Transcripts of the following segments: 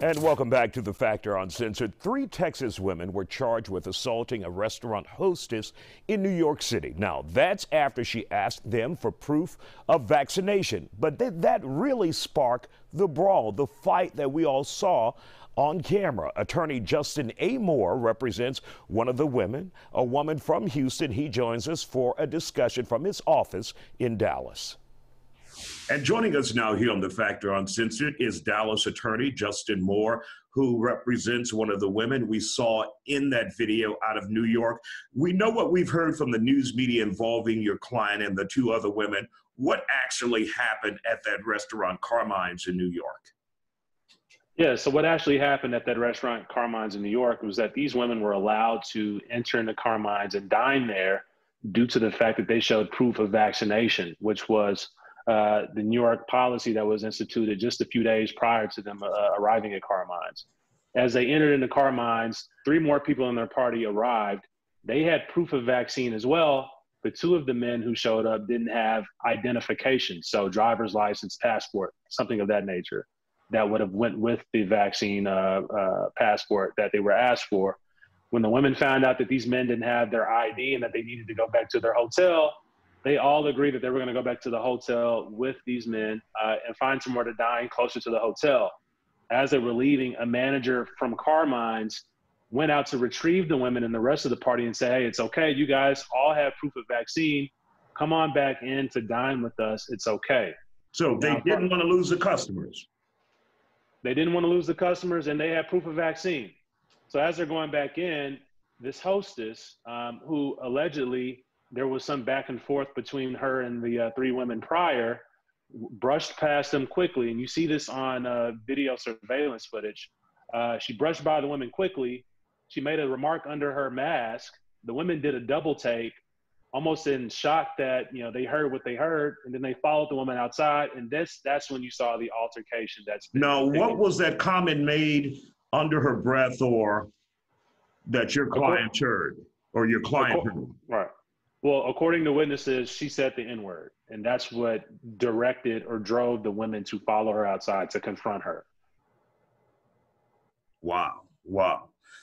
And welcome back to The Factor Uncensored. 3 Texas women were charged with assaulting a restaurant hostess in New York City. Now, that's after she asked them for proof of vaccination. But did that really spark the brawl, the fight that we all saw on camera? Attorney Justin A. Moore represents one of the women, a woman from Houston. He joins us for a discussion from his office in Dallas. And joining us now here on The Factor Uncensored is Dallas attorney Justin Moore, who represents one of the women we saw in that video out of New York. We know what we've heard from the news media involving your client and the 2 other women. What actually happened at that restaurant, Carmine's in New York? Yeah, so what actually happened at that restaurant, Carmine's in New York, was that these women were allowed to enter into Carmine's and dine there due to the fact that they showed proof of vaccination, which was the New York policy that was instituted just a few days prior to them arriving at Carmine's. As they entered into Carmine's, 3 more people in their party arrived. They had proof of vaccine as well, but 2 of the men who showed up didn't have identification, so driver's license, passport, something of that nature that would have went with the vaccine passport that they were asked for. When the women found out that these men didn't have their ID and that they needed to go back to their hotel, they all agreed that they were going to go back to the hotel with these men and find somewhere to dine closer to the hotel. As they were leaving, a manager from Carmine's went out to retrieve the women and the rest of the party and say, hey, it's okay. You guys all have proof of vaccine. Come on back in to dine with us. It's okay. So they didn't want to lose the customers. They didn't want to lose the customers, and they had proof of vaccine. So as they're going back in, this hostess, who allegedly there was some back and forth between her and the 3 women prior, brushed past them quickly. And you see this on video surveillance footage. She brushed by the women quickly. She made a remark under her mask. The women did a double take, almost in shock that, they heard what they heard. And then they followed the woman outside. And that's when you saw the altercation. Now, what was that comment made under her breath or that your client heard or your client heard? Right. Well, according to witnesses, she said the N-word, and that's what directed or drove the women to follow her outside to confront her. Wow.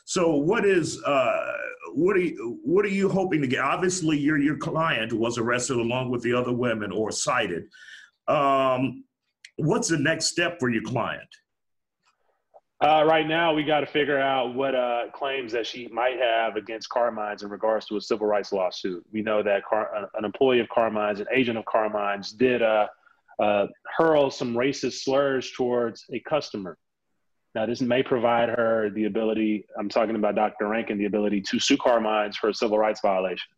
So what are you hoping to get? Obviously, your client was arrested along with the other women or cited. What's the next step for your client? Right now, we got to figure out what claims that she might have against Carmine's in regards to a civil rights lawsuit. We know that an employee of Carmine's, an agent of Carmine's, did hurl some racist slurs towards a customer. Now, this may provide her the ability, I'm talking about Dr. Rankin, the ability to sue Carmine's for a civil rights violation.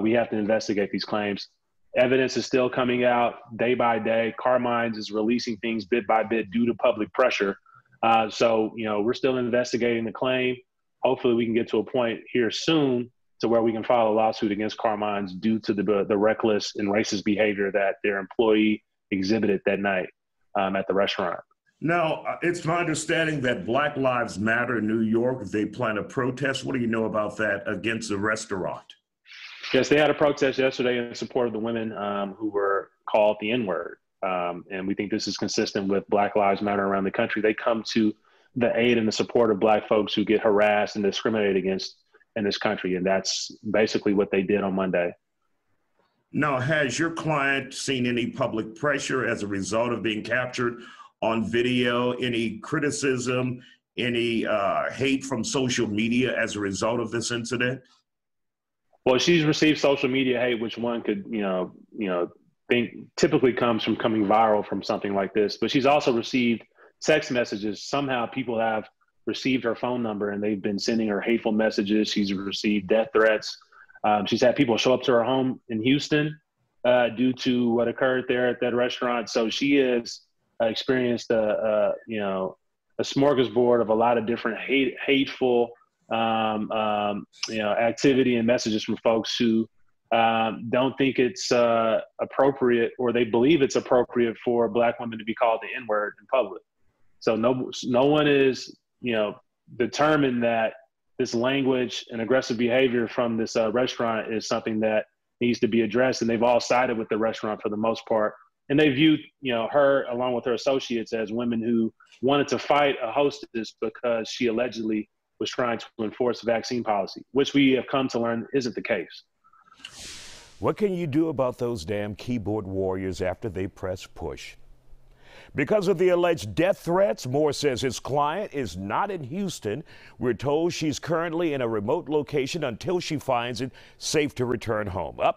We have to investigate these claims. Evidence is still coming out day by day. Carmine's is releasing things bit by bit due to public pressure. So, we're still investigating the claim. Hopefully we can get to a point here soon to where we can file a lawsuit against Carmine's due to the reckless and racist behavior that their employee exhibited that night at the restaurant. Now, it's my understanding that Black Lives Matter in New York, they plan a protest. What do you know about that against the restaurant? Yes, they had a protest yesterday in support of the women who were called the N-word. And we think this is consistent with Black Lives Matter around the country. They come to the aid and the support of Black folks who get harassed and discriminated against in this country. And that's basically what they did on Monday. Now, has your client seen any public pressure as a result of being captured on video? Any criticism, any hate from social media as a result of this incident? Well, she's received social media hate, which one could, think typically comes from coming viral from something like this. But she's also received text messages. Somehow people have received her phone number and they've been sending her hateful messages. She's received death threats. She's had people show up to her home in Houston due to what occurred there at that restaurant. So she has experienced a smorgasbord of a lot of different hateful activity and messages from folks who don't think it's appropriate, or they believe it's appropriate for Black women to be called the N-word in public. So no one is, determined that this language and aggressive behavior from this restaurant is something that needs to be addressed. And they've all sided with the restaurant for the most part And they viewed, her along with her associates as women who wanted to fight a hostess because she allegedly was trying to enforce vaccine policy, which we have come to learn isn't the case. What can you do about those damn keyboard warriors after they press push? Because of the alleged death threats, Moore says his client is not in Houston. We're told she's currently in a remote location until she finds it safe to return home. Up